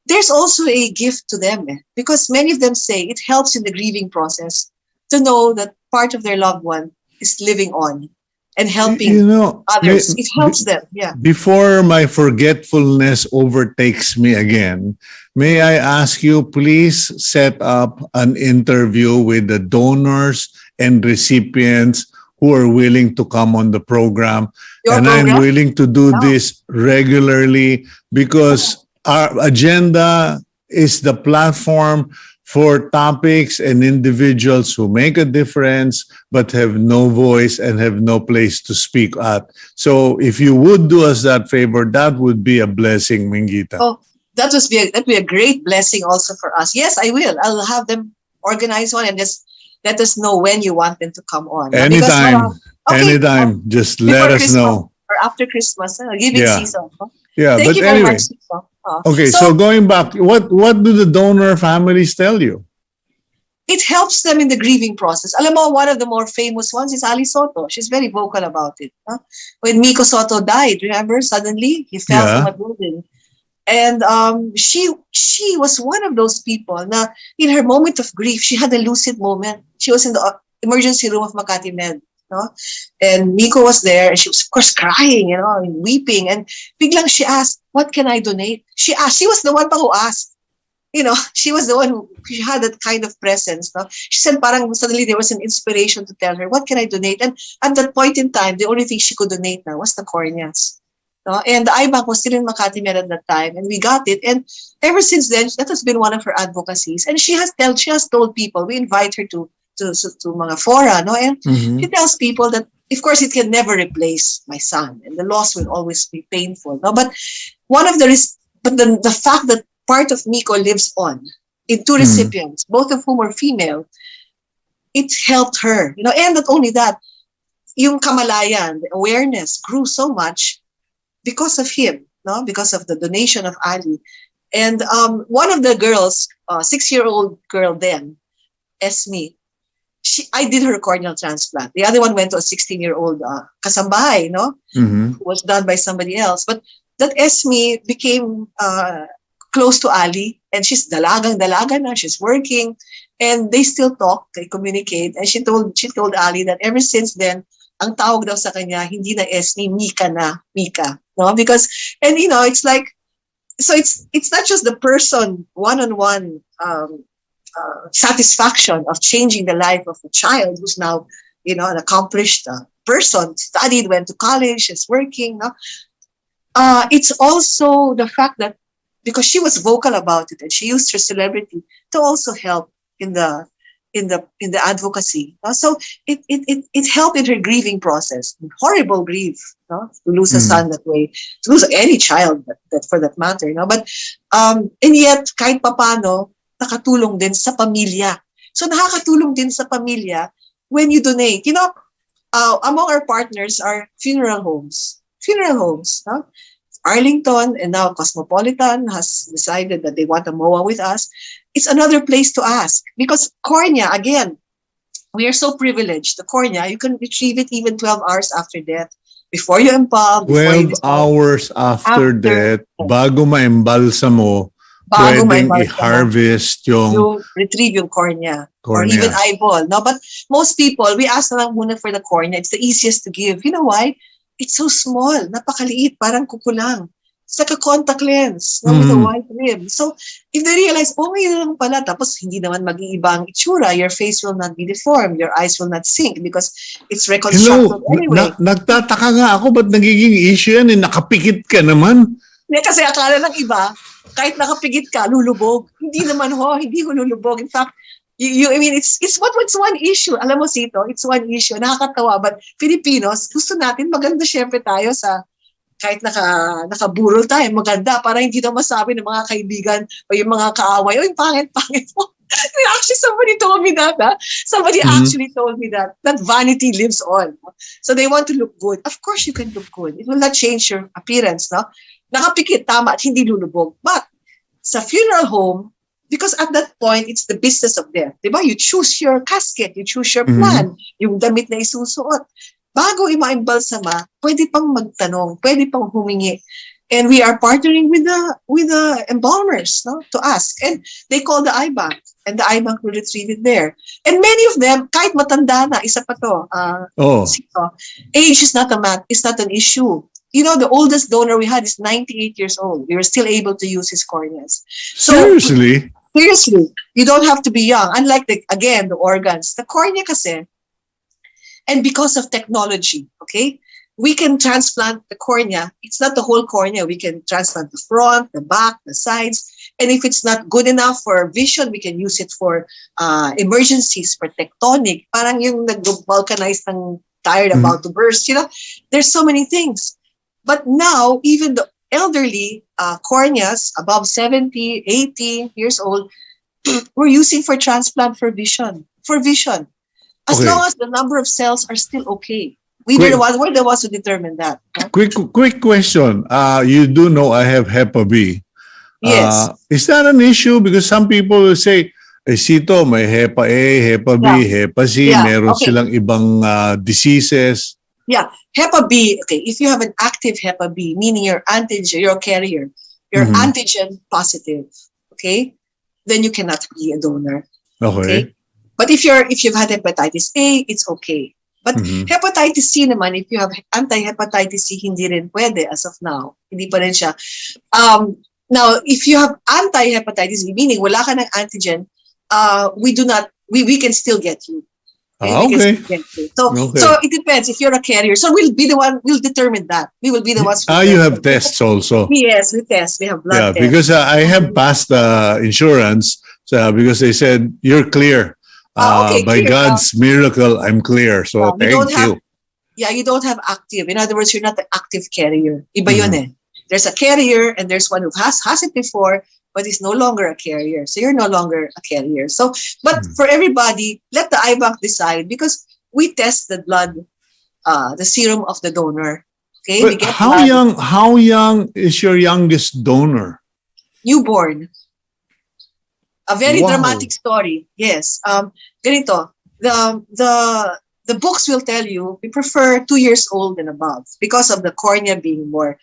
there's also a gift to them, because many of them say it helps in the grieving process to know that part of their loved one is living on and helping others. It helps them, yeah. Before my forgetfulness overtakes me again, may I ask you, please set up an interview with the donors and recipients who are willing to come on the program. I'm willing to do this regularly, because our agenda is the platform for topics and individuals who make a difference but have no voice and have no place to speak at. So if you would do us that favor, that would be a blessing, Minguita. Oh, that'd be a great blessing also for us. Yes, I will. I'll have them organize one and just let us know when you want them to come on. Anytime. Just let us Christmas, know. or after Christmas, giving season. Huh? Yeah, Thank but you very anyway. much, Cito. Okay, so going back, what do the donor families tell you? It helps them in the grieving process. Alam mo, one of the more famous ones is Ali Soto. She's very vocal about it. Huh? When Miko Soto died, remember, suddenly he fell from a building. And she was one of those people na in her moment of grief, she had a lucid moment. She was in the emergency room of Makati Med. No? And Miko was there, and she was, of course, crying, and weeping. And biglang she asked, "What can I donate?" She asked. She was the one who asked. She was the one who she had that kind of presence. No? She said, parang suddenly there was an inspiration to tell her, "What can I donate?" And at that point in time, the only thing she could donate now was the corneas. No? And the IBank was still in Makati Med at that time, and we got it. And ever since then, that has been one of her advocacies. And she has told people, we invite her to mga fora, no? And she tells people that, of course, it can never replace my son, and the loss will always be painful. No? But the fact that part of Miko lives on in two recipients, both of whom are female, it helped her. And not only that, yung kamalayan, the awareness grew so much because of him, no? Because of the donation of Ali. And one of the girls, 6-year-old girl then, Esme, I did her corneal transplant. The other one went to a 16-year-old kasambahay, no? Who was done by somebody else. But that Esme became close to Ali, and she's dalaga na, she's working, and they still talk, they communicate. And she told Ali that ever since then, ang tawag daw sa kanya, hindi na Esme, Mika na, Mika. No? Because, and it's like, so it's not just the person one-on-one satisfaction of changing the life of a child who's now, an accomplished person, studied, went to college, is working. No? It's also the fact that because she was vocal about it and she used her celebrity to also help in the advocacy. So it helped in her grieving process. Horrible grief, no? To lose a son that way, to lose any child that for that matter. No? But and yet kahit papano nakatulong din sa pamilya. So nakakatulong din sa pamilya when you donate. Among our partners are funeral homes. No? Arlington and now Cosmopolitan has decided that they want a MOA with us. It's another place to ask because cornea, again, we are so privileged. The cornea, you can retrieve it even 12 hours after death. Before you embalm. 12 hours after death, bago ma-embalsa mo, pwedeng i-harvest yung retrieve yung cornea. Or even eyeball. No? But most people, we ask na lang muna for the cornea. It's the easiest to give. You know why? It's so small. Napakaliit. Parang kukulang. It's like a contact lens, no, with a white rim. So, if they realize, yun lang pala, tapos hindi naman mag-iiba ang itsura, your face will not be deformed, your eyes will not sink because it's reconstructed anyway. Nagtataka nga ako, ba't nagiging issue yan? Nakapikit ka naman. Kasi akala ng iba, kahit nakapikit ka, lulubog. Hindi naman hindi ko lulubog. In fact, it's one issue. Alam mo, Cito, it's one issue. Nakakatawa, but Filipinos, gusto natin maganda syempre tayo sa kahit nakaburol tayo, maganda, para hindi na masabi ng mga kaibigan o yung mga kaaway, yung pangit mo. Actually, somebody told me that. Somebody actually told me that vanity lives on. So they want to look good. Of course, you can look good. It will not change your appearance, no? Nakapikit, tama, at hindi lulubog. But sa funeral home, because at that point, it's the business of death. Diba? You choose your casket, you choose your plan, yung damit na isusuot. Bago ima-embalsama, pwede pang magtanong, pwede pang humingi. And we are partnering with the embalmers, no, to ask. And they call the IBank, and the IBank will retrieve it there. And many of them, kahit matanda na, isa pa to, age is not an issue. The oldest donor we had is 98 years old. We were still able to use his corneas. So, Seriously, you don't have to be young. Unlike the organs, the cornea kasi. And because of technology, okay, we can transplant the cornea. It's not the whole cornea. We can transplant the front, the back, the sides. And if it's not good enough for vision, we can use it for emergencies, for tectonic. Parang yung nag-vulcanize ng tire about to burst. There's so many things. But now, even the elderly corneas above 70, 80 years old, we're using for transplant for vision. As long as the number of cells are still okay. We're the ones who determine that. Huh? Quick question. You do know I have Hepa B. Yes. Is that an issue? Because some people will say, Cito, may Hepa A, Hepa B, Hepa C, meron silang ibang diseases. Yeah. Hepa B, okay, if you have an active Hepa B, meaning you're a carrier, you're antigen positive, okay, then you cannot be a donor. Okay? But if you've had hepatitis A, it's okay. But hepatitis C naman, if you have anti-hepatitis C, hindi rin pwede as of now. Hindi pa rin siya. Now, if you have anti-hepatitis C, meaning wala ka ng antigen, we can still get you. Okay, we can Okay. still get it. So Okay. it depends if you're a carrier. So we'll be the one. We'll determine that. We will be the ones. Who You have tests also. Yes, we test. We have blood Yeah, tests. because I have passed the insurance because they said you're clear. Okay, By clear. God's miracle, I'm clear. So You don't thank have. you. Yeah, you don't have active. In other words, you're not the active carrier. Iba yun Mhm. eh. There's a carrier and there's one who has it before, but is no longer a carrier. So you're no longer a carrier. So, but for everybody, let the IBank decide because we test the blood, the serum of the donor. Okay, we But get how blood. young? How young is your youngest donor? Newborn. A very Wow. dramatic story. Yes. Ganito. The books will tell you we prefer 2 years old and above because of the cornea being more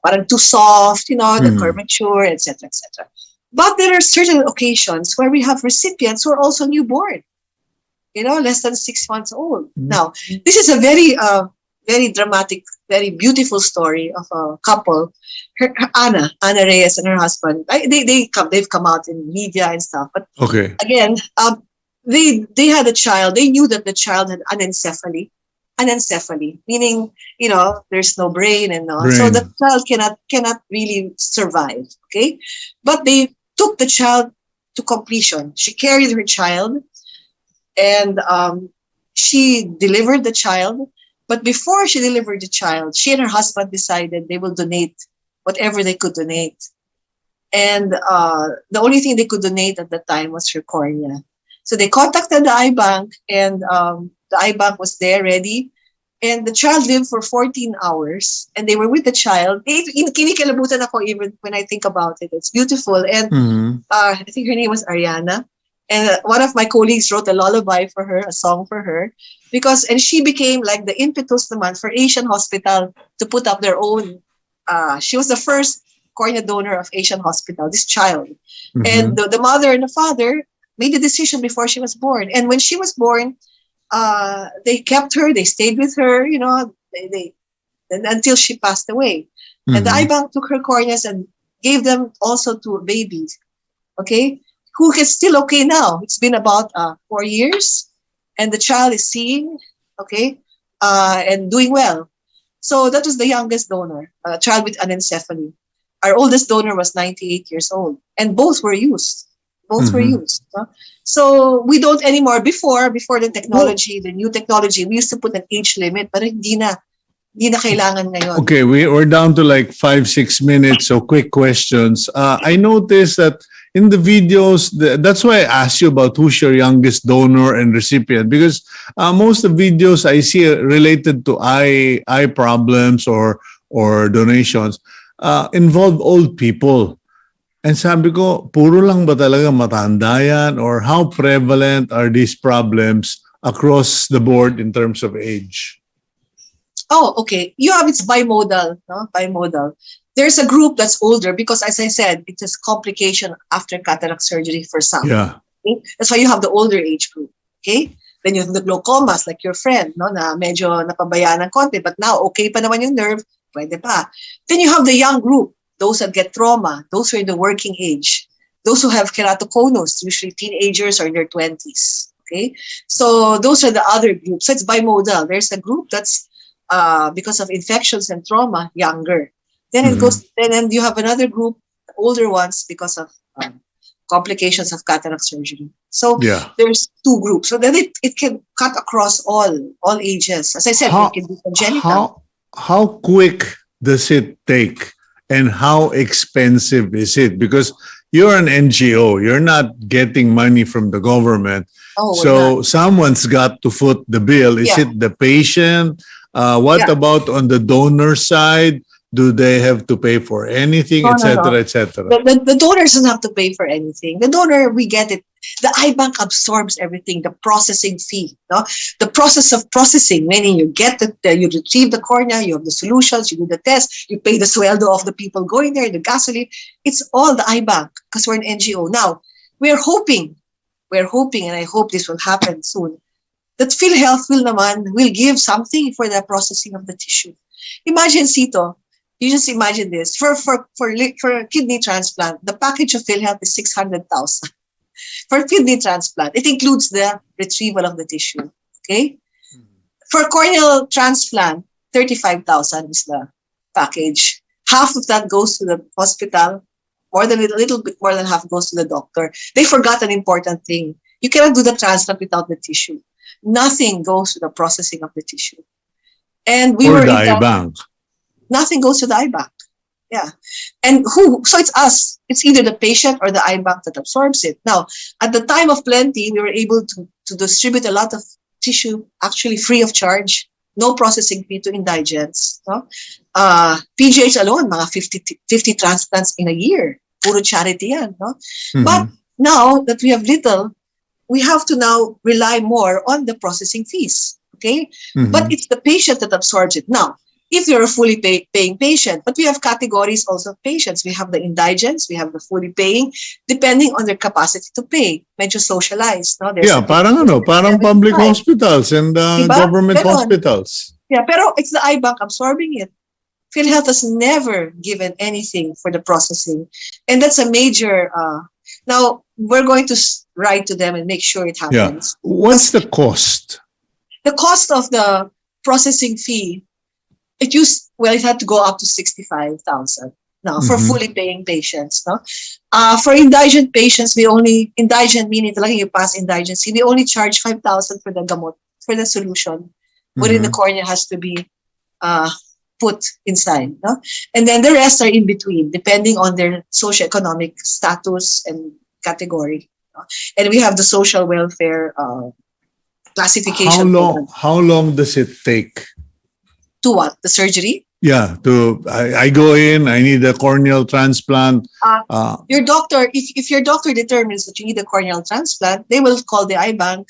parang too soft, the curvature, etc., etc. But there are certain occasions where we have recipients who are also newborn, less than 6 months old. Now, this is a very dramatic, very beautiful story of a couple, Anna Reyes and her husband. They've come out in media and stuff. But Okay. again, they had a child. They knew that the child had anencephaly. Anencephaly, meaning there's no brain and so the child cannot really survive. Okay, but they took the child to completion. She carried her child, and she delivered the child. But before she delivered the child, she and her husband decided they will donate whatever they could donate. And the only thing they could donate at the time was her cornea. So they contacted the IBank, and the IBank was there ready. And the child lived for 14 hours, and they were with the child. Kinikilabutan ako even when I think about it. It's beautiful. And I think her name was Ariana. And one of my colleagues wrote a lullaby for her, a song for her, and she became like the impetus naman for Asian Hospital to put up their own. She was the first cornea donor of Asian Hospital, this child. And the mother and the father made the decision before she was born. And when she was born, they kept her, they stayed with her, they until she passed away. And the IBank took her corneas and gave them also to babies, okay, who is still okay now. It's been about 4 years, and the child is seeing, okay, and doing well. So that was the youngest donor, a child with anencephaly. Our oldest donor was 98 years old, and both were used. Both were used. So we don't anymore. Before the technology, the new technology, we used to put an age limit, but hindi na kailangan ngayon. Okay, we're down to like 5-6 minutes. So quick questions. I noticed that in the videos, that's why I asked you about who's your youngest donor and recipient, because most of the videos I see related to eye problems or donations involve old people. And sabi ko, puro lang ba talaga matanda yan? Or how prevalent are these problems across the board in terms of age? Oh, okay. It's bimodal, no? Bimodal. There's a group that's older because, as I said, it's a complication after cataract surgery for some. Yeah. Okay? That's why you have the older age group. Okay? Then you have the glaucomas, like your friend, no? Na medyo napabayaan ng konti, but now okay pa naman yung nerve, pwede pa. Then you have the young group, those that get trauma, those who are in the working age, those who have keratoconus, usually teenagers or in their 20s. Okay? So those are the other groups. So it's bimodal. There's a group that's because of infections and trauma, younger. Then it goes, then you have another group, older ones, because of complications of cataract surgery. So there's two groups. So then it can cut across all ages. As I said, it can be congenital. How quick does it take, and how expensive is it? Because you're an NGO, you're not getting money from the government. So someone's got to foot the bill. Is it the patient? What about on the donor side? Do they have to pay for anything, etc., etc.? The donor doesn't have to pay for anything. The donor, we get it. The IBank absorbs everything, the processing fee. No? The process of processing, meaning you you retrieve the cornea, you have the solutions, you do the test, you pay the sueldo of the people going there, the gasoline. It's all the IBank because we're an NGO. Now, we're hoping, and I hope this will happen soon, that PhilHealth will give something for the processing of the tissue. Imagine, Cito, you just imagine this. For kidney transplant, the package of PhilHealth is 600,000. For kidney transplant, it includes the retrieval of the tissue. Okay? For corneal transplant, 35,000 is the package. Half of that goes to the hospital. More than a little bit more than half goes to the doctor. They forgot an important thing. You cannot do the transplant without the tissue. Nothing goes to the processing of the tissue. And we Or were the in that, bank. nothing goes to the eye bank. Yeah. And who? So it's us. It's either the patient or the eye bank that absorbs it. Now, at the time of plenty, we were able to distribute a lot of tissue actually free of charge. No processing fee to indigents. No? PGH alone, mga 50 transplants in a year. Puro charity yan. No? But now that we have little, we have to now rely more on the processing fees. Okay? But it's the patient that absorbs it. Now, if you're a fully paying patient, but we have categories also of patients. We have the indigents, we have the fully paying, depending on their capacity to pay. Medyo socialized. No? Yeah, parang public hospitals and government hospitals. Yeah, pero it's the eye bank absorbing it. PhilHealth has never given anything for the processing. And that's a major, now we're going to write to them and make sure it happens. Yeah. What's the cost? The cost of the processing fee, it had to go up to 65,000 now for fully paying patients. No? For indigent patients, indigent meaning talagang you pass indigency, we only charge 5,000 for the gamot, for the solution, wherein the cornea has to be put inside. No? And then the rest are in between, depending on their socioeconomic status and category. No? And we have the social welfare classification. How long does it take? To what? The surgery? Yeah, I go in, I need a corneal transplant. Your doctor, if your doctor determines that you need a corneal transplant, they will call the eye bank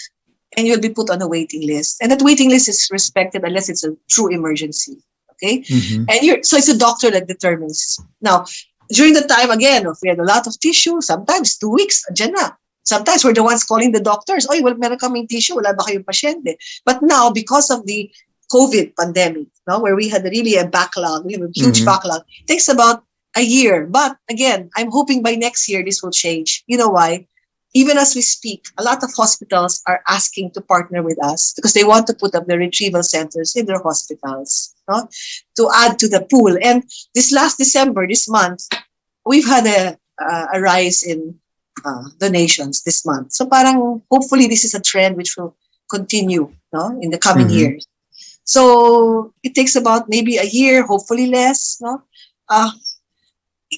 and you'll be put on a waiting list. And that waiting list is respected unless it's a true emergency. Okay? And so it's a doctor that determines. Now, during the time, again, if we had a lot of tissue, sometimes 2 weeks, dyan na. Sometimes we're the ones calling the doctors, oy, meron kaming tissue, wala ba kayong pasyente? But now, because of the COVID pandemic, no, where we had really a backlog, we have a huge backlog. It takes about a year. But again, I'm hoping by next year this will change. You know why? Even as we speak, a lot of hospitals are asking to partner with us because they want to put up the retrieval centers in their hospitals, no, to add to the pool. And this last December, this month, we've had a rise in donations this month. So parang hopefully this is a trend which will continue, no, in the coming years. So it takes about maybe a year, hopefully less. No,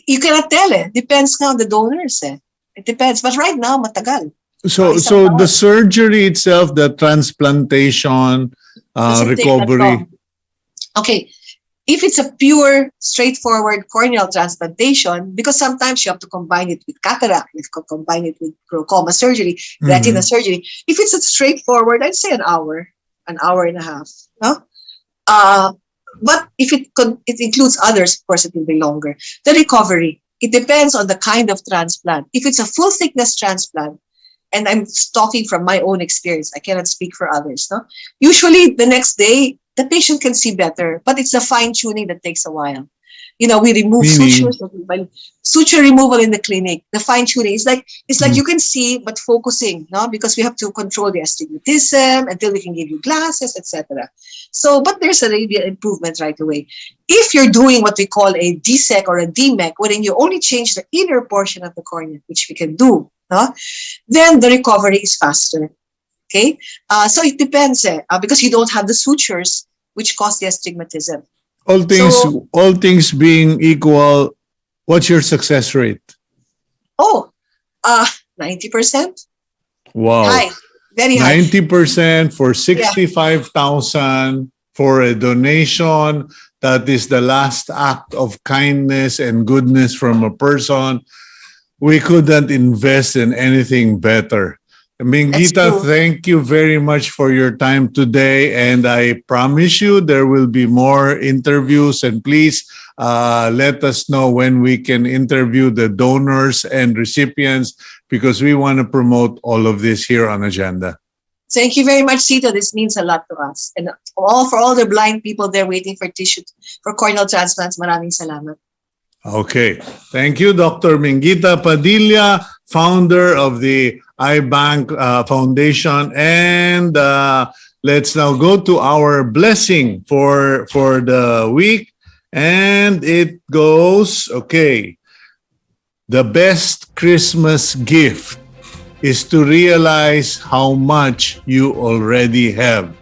you cannot tell. Depends on the donors. It depends. But right now, matagal. So the surgery itself, the transplantation, recovery. Okay, if it's a pure, straightforward corneal transplantation, because sometimes you have to combine it with cataract, you have to combine it with glaucoma surgery, retina surgery. If it's a straightforward, I'd say an hour and a half. No? But if it includes others, of course, it will be longer. The recovery, it depends on the kind of transplant. If it's a full thickness transplant, and I'm talking from my own experience, I cannot speak for others. No? Usually the next day, the patient can see better, but it's the fine tuning that takes a while. You know, we remove sutures, suture removal in the clinic. The fine tuning is like you can see, but focusing, no, because we have to control the astigmatism until we can give you glasses, etc. So, but there's a real improvement right away. If you're doing what we call a DSEC or a DMEC, wherein you only change the inner portion of the cornea, which we can do, no, then the recovery is faster. Okay, so it depends, because you don't have the sutures which cause the astigmatism. All things being equal, what's your success rate? 90%. Wow. High. Very high. 90% for 65,000 for a donation. That is the last act of kindness and goodness from a person. We couldn't invest in anything better. Minguita, thank you very much for your time today. And I promise you there will be more interviews. And please let us know when we can interview the donors and recipients, because we want to promote all of this here on Agenda. Thank you very much, Cito. This means a lot to us. And for all the blind people there waiting for tissue, for corneal transplants, maraming salamat. Okay. Thank you, Dr. Minguita Padilla, founder of the iBank Foundation. And let's now go to our blessing for the week. And it goes, okay, the best Christmas gift is to realize how much you already have.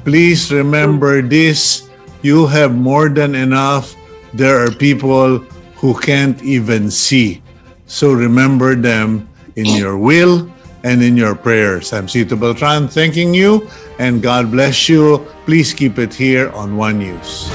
Please remember this. You have more than enough. There are people who can't even see. So remember them in your will and in your prayers. I'm Cito Beltran thanking you, and God bless you. Please keep it here on One News.